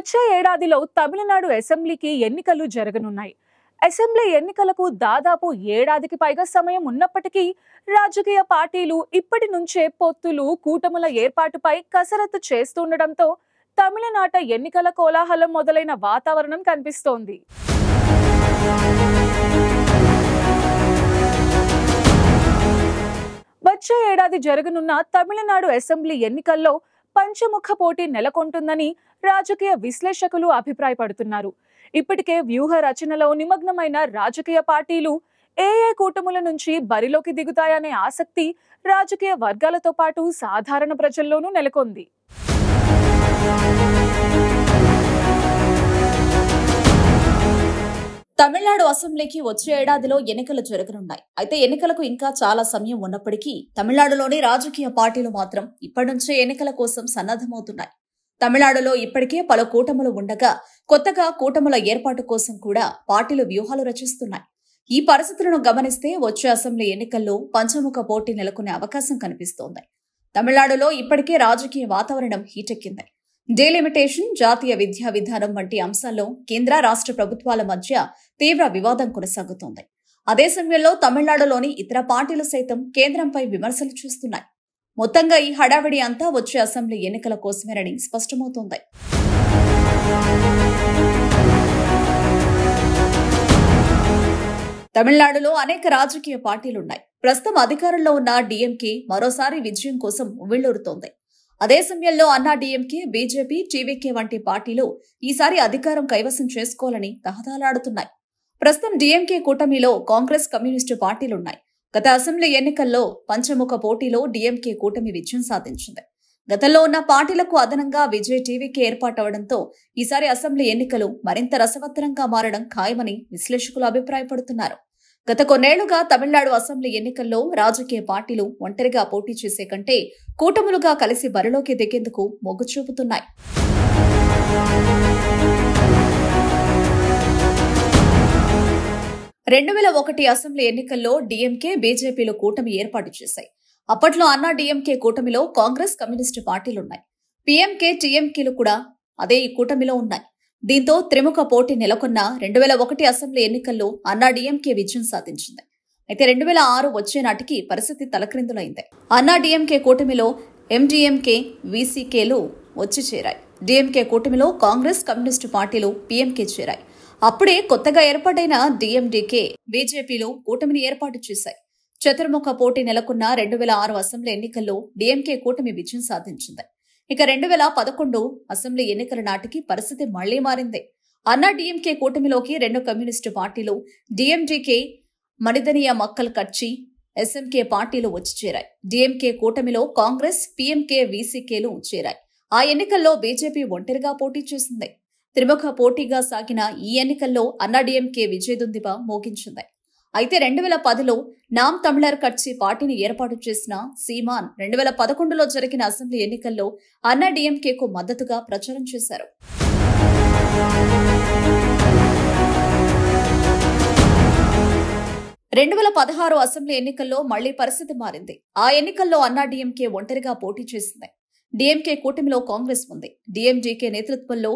వచ్చే ఏడాదిలో తమిళనాడు అసెంబ్లీకి ఎన్నికలు జరగనున్నాయి. అసెంబ్లీ ఎన్నికలకు దాదాపు ఏడాదికి పైగా సమయం ఉన్నప్పటికీ రాజకీయ పార్టీలు ఇప్పటి నుంచే పొత్తులు, కూటముల ఏర్పాటుపై కసరత్తు చేస్తుండటంతో తమిళనాట ఎన్నికల కోలాహలం మొదలైన వాతావరణం కనిపిస్తోంది. వచ్చే ఏడాది జరగనున్న తమిళనాడు అసెంబ్లీ ఎన్నికల్లో పంచముఖ పోటీ నెలకొంటుందని రాజకీయ విశ్లేషకులు అభిప్రాయపడుతున్నారు. ఇప్పటికే వ్యూహ రచనలో నిమగ్నమైన రాజకీయ పార్టీలు ఏ కూటముల నుంచి బరిలోకి దిగుతాయనే ఆసక్తి రాజకీయ వర్గాలతో పాటు సాధారణ ప్రజల్లోనూ నెలకొంది. తమిళనాడు అసెంబ్లీకి వచ్చే ఏడాదిలో ఎన్నికలు జరగనున్నాయి. అయితే ఎన్నికలకు ఇంకా చాలా సమయం ఉన్నప్పటికీ తమిళనాడులోని రాజకీయ పార్టీలు మాత్రం ఇప్పటి నుంచే ఎన్నికల కోసం సన్నద్ధమవుతున్నాయి. తమిళనాడులో ఇప్పటికే పలు కూటములు ఉండగా కొత్తగా కూటముల ఏర్పాటు కోసం కూడా పార్టీలు వ్యూహాలు రచిస్తున్నాయి. ఈ పరిస్థితులను గమనిస్తే వచ్చే అసెంబ్లీ ఎన్నికల్లో పంచముఖ పోటీ నెలకొనే అవకాశం కనిపిస్తోంది. తమిళనాడులో ఇప్పటికే రాజకీయ వాతావరణం హీటెక్కింది. డీలిమిటేషన్, జాతీయ విద్యా విధానం వంటి అంశాల్లో కేంద్ర రాష్ట్ర ప్రభుత్వాల మధ్య తీవ్ర వివాదం కొనసాగుతోంది. అదే సమయంలో తమిళనాడులోని ఇతర పార్టీలు సైతం కేంద్రంపై విమర్శలు చేస్తున్నాయి. మొత్తంగా ఈ హడావిడి అంతా వచ్చే అసెంబ్లీ ఎన్నికల కోసమేనని స్పష్టమవుతోంది. తమిళనాడులో అనేక రాజకీయ పార్టీలున్నాయి. ప్రస్తుతం అధికారంలో ఉన్న డీఎంకే మరోసారి విజయం కోసం ఉవ్విళ్లూరుతోంది. అదే సమయంలో అన్నా డీఎంకే, బీజేపీ, టీవీకే వంటి పార్టీలు ఈసారి అధికారం కైవసం చేసుకోవాలని తహతహలాడుతున్నాయి. ప్రస్తుతం డీఎంకే కూటమిలో కాంగ్రెస్, కమ్యూనిస్టు పార్టీలున్నాయి. గత అసెంబ్లీ ఎన్నికల్లో పంచముఖ పోటీలో డీఎంకే కూటమి విజయం సాధించింది. గతంలో ఉన్న పార్టీలకు అదనంగా విజయ్ టీవీకే ఏర్పాటవడంతో ఈసారి అసెంబ్లీ ఎన్నికలు మరింత రసవత్తరంగా మారడం ఖాయమని విశ్లేషకులు అభిప్రాయపడుతున్నారు. గత కొన్నేళ్లుగా తమిళనాడు అసెంబ్లీ ఎన్నికల్లో రాజకీయ పార్టీలు ఒంటరిగా పోటీ చేసే కంటే కూటములుగా కలిసి బరిలోకి దిగేందుకు మొగ్గు చూపుతున్నాయి. 2001 అసెంబ్లీ ఎన్నికల్లో డీఎంకే, బీజేపీలు కూటమి ఏర్పాటు చేశాయి. అప్పట్లో అన్నా డీఎంకే కూటమిలో కాంగ్రెస్, కమ్యూనిస్టు పార్టీలున్నాయి. పీఎంకే, టీఎంకేలు కూడా అదే ఈ కూటమిలో ఉన్నాయి. దీంతో త్రిముఖ పోటీ నెలకొన్న 2001 అసెంబ్లీ ఎన్నికల్లో అన్నా డీఎంకే విజయం సాధించింది. అయితే 2006 వచ్చే నాటికి పరిస్థితి తలక్రిందులైంది. అన్నా డీఎంకే కూటమిలో ఎండీఎంకే, వీసీకేలు వచ్చి చేరాయి. డీఎంకే కూటమిలో కాంగ్రెస్, కమ్యూనిస్టు పార్టీలు పీఎంకే చేరాయి. అప్పుడే కొత్తగా ఏర్పాటైన డీఎండీకే, బీజేపీలు కూటమిని ఏర్పాటు చేశాయి. చతుర్ముఖ పోటీ నెలకొన్న 2006 అసెంబ్లీ ఎన్నికల్లో డీఎంకే కూటమి విజయం సాధించింది. ఇక 2011 అసెంబ్లీ ఎన్నికల నాటికి పరిస్థితి మళ్లీ మారింది. అన్నా డీఎంకే కూటమిలోకి 2 కమ్యూనిస్టు పార్టీలు, డీఎండీకే, మనిదనియ మక్కల్ కట్చి, ఎస్ఎంకే పార్టీలు వచ్చి చేరాయి. డీఎంకే కూటమిలో కాంగ్రెస్, పీఎంకే, వీసీకేలు చేరాయి. ఆ ఎన్నికల్లో బీజేపీ ఒంటరిగా పోటీ చేసింది. త్రిముఖ పోటీగా సాగిన ఈ ఎన్నికల్లో అన్నా డీఎంకే విజయదుందుబ మోగించింది. అయితే 2010లో నామ్ తమిళర్ కట్చి పార్టీని ఏర్పాటు చేసిన సీమాన్ 2011లో జరిగిన అసెంబ్లీ ఎన్నికల్లో అన్నా డీఎంకేకు మద్దతుగా ప్రచారం చేశారు. 2016 అసెంబ్లీ ఎన్నికల్లో మళ్లీ పరిస్థితి మారింది. ఆ ఎన్నికల్లో అన్నా డీఎంకే ఒంటరిగా పోటీ చేసింది. డీఎంకే కూటమిలో కాంగ్రెస్ ఉంది. డీఎండీకే నేతృత్వంలో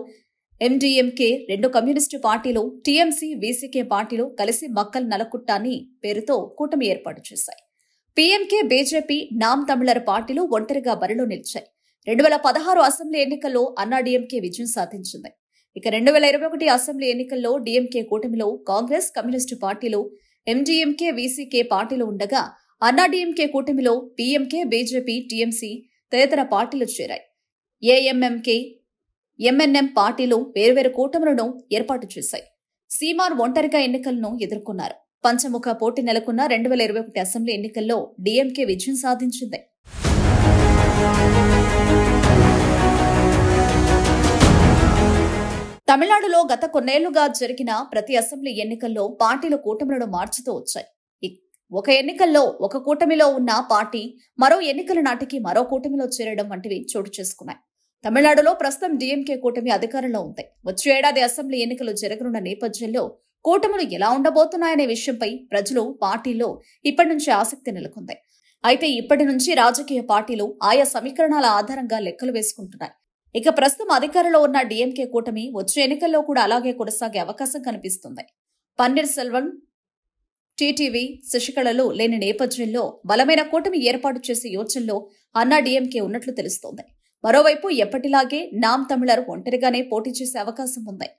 ఎండీఎంకే, 2 కమ్యూనిస్టు పార్టీలు, టీఎంసీ, వీసీకే పార్టీలు కలిసి మక్కల్ నలకుట్టాని పేరుతో కూటమి ఏర్పాటు చేశాయి. పీఎంకే, బీజేపీ, నామ్ తమిళర్ పార్టీలు ఒంటరిగా బరిలో నిలిచాయి. 2016 అసెంబ్లీ ఎన్నికల్లో అన్నా డీఎంకే విజయం సాధించింది. ఇక 2021 అసెంబ్లీ ఎన్నికల్లో డీఎంకే కూటమిలో కాంగ్రెస్, కమ్యూనిస్టు పార్టీలు, ఎండీఎంకే, వీసీకే పార్టీలు ఉండగా అన్నా డీఎంకే కూటమిలో పీఎంకే, బీజేపీ, టీఎంసీ తదితర పార్టీలు చేరాయి. ఏఎంఎంకే, ఎంఎన్ఎం పార్టీలు వేర్వేరు కూటములను ఏర్పాటు చేశాయి. సీమాన్ ఒంటరిగా ఎన్నికలను ఎదుర్కొన్నారు. పంచముఖ పోటీ నెలకొన్న 2021 అసెంబ్లీ ఎన్నికల్లో డీఎంకే విజయం సాధించింది. తమిళనాడులో గత కొన్నేళ్లుగా జరిగిన ప్రతి అసెంబ్లీ ఎన్నికల్లో పార్టీలు కూటములను మార్చుతూ వచ్చాయి. ఒక ఎన్నికల్లో ఒక కూటమిలో ఉన్న పార్టీ మరో ఎన్నికల నాటికి మరో కూటమిలో చేరడం వంటివి చోటు చేసుకున్నాయి. తమిళనాడులో ప్రస్తుతం డీఎంకే కూటమి అధికారంలో ఉంది. వచ్చే ఏడాది అసెంబ్లీ ఎన్నికలు జరగనున్న నేపథ్యంలో కూటములు ఎలా ఉండబోతున్నాయనే విషయంపై ప్రజలు, పార్టీల్లో ఇప్పటి నుంచి ఆసక్తి నెలకొంది. అయితే ఇప్పటి నుంచి రాజకీయ పార్టీలు ఆయా సమీకరణాల ఆధారంగా లెక్కలు వేసుకుంటున్నాయి. ఇక ప్రస్తుతం అధికారంలో ఉన్న డీఎంకే కూటమి వచ్చే ఎన్నికల్లో కూడా అలాగే కొనసాగే అవకాశం కనిపిస్తుంది. పన్నీర్ సెల్వం, టీటీవీ, శశికళలు లేని నేపథ్యంలో బలమైన కూటమి ఏర్పాటు చేసే యోచనలో అన్నా డీఎంకే ఉన్నట్లు తెలుస్తోంది. మరోవైపు ఎప్పటిలాగే నామ్ తమిళర్ ఒంటరిగానే పోటీ చేసే అవకాశం ఉంది.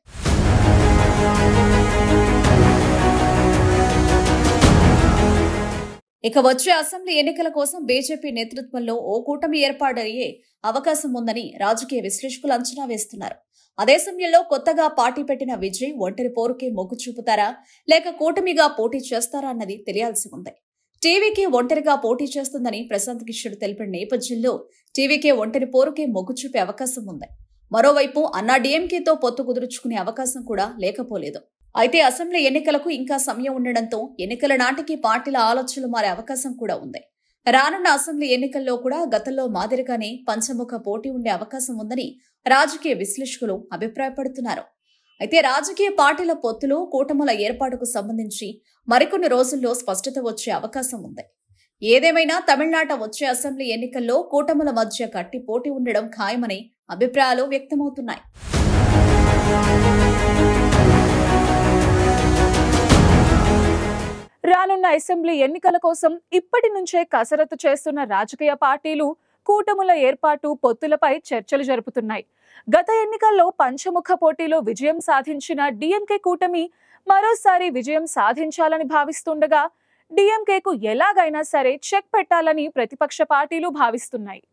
ఇక వచ్చే అసెంబ్లీ ఎన్నికల కోసం బీజేపీ నేతృత్వంలో ఓ కూటమి ఏర్పాటయ్యే అవకాశం ఉందని రాజకీయ విశ్లేషకులు అంచనా వేస్తున్నారు. అదే సమయంలో కొత్తగా పార్టీ పెట్టిన విజయ్ ఒంటరి పోరుకే మొగ్గు చూపుతారా లేక కూటమిగా పోటీ చేస్తారా అన్నది తెలియాల్సి ఉంది. టీవీకే ఒంటరిగా పోటీ చేస్తుందని ప్రశాంత్ కిషోర్ తెలిపిన నేపథ్యంలో టీవీకే ఒంటరి పోరుకే మొగ్గు చూపే అవకాశం ఉంది. మరోవైపు అన్నా డీఎంకేతో పొత్తు కుదుర్చుకునే అవకాశం కూడా లేకపోలేదు. అయితే అసెంబ్లీ ఎన్నికలకు ఇంకా సమయం ఉండడంతో ఎన్నికల నాటికి పార్టీల ఆలోచనలు మారే అవకాశం కూడా ఉంది. రానున్న అసెంబ్లీ ఎన్నికల్లో కూడా గతంలో మాదిరిగానే పంచముఖ పోటీ ఉండే అవకాశం ఉందని రాజకీయ విశ్లేషకులు అభిప్రాయపడుతున్నారు. అయితే రాజకీయ పార్టీల పొత్తులు, కూటముల ఏర్పాటుకు సంబంధించి మరికొన్ని రోజుల్లో స్పష్టత వచ్చే అవకాశం ఉంది. ఏదేమైనా తమిళనాట వచ్చే అసెంబ్లీ ఎన్నికల్లో కూటముల మధ్య గట్టి పోటీ ఉండడం ఖాయమని అభిప్రాయాలు వ్యక్తమవుతున్నాయి. రానున్న అసెంబ్లీ ఎన్నికల కోసం ఇప్పటి నుంచే కసరత్తు చేస్తున్న రాజకీయ పార్టీలు కూటముల ఏర్పాటు, పొత్తులపై చర్చలు జరుపుతున్నాయి. గత ఎన్నికల్లో పంచముఖ పోటీలో విజయం సాధించిన డీఎంకే కూటమి మరోసారి విజయం సాధించాలని భావిస్తుండగా డీఎంకేకు ఎలాగైనా సరే చెక్ పెట్టాలని ప్రతిపక్ష పార్టీలు భావిస్తున్నాయి.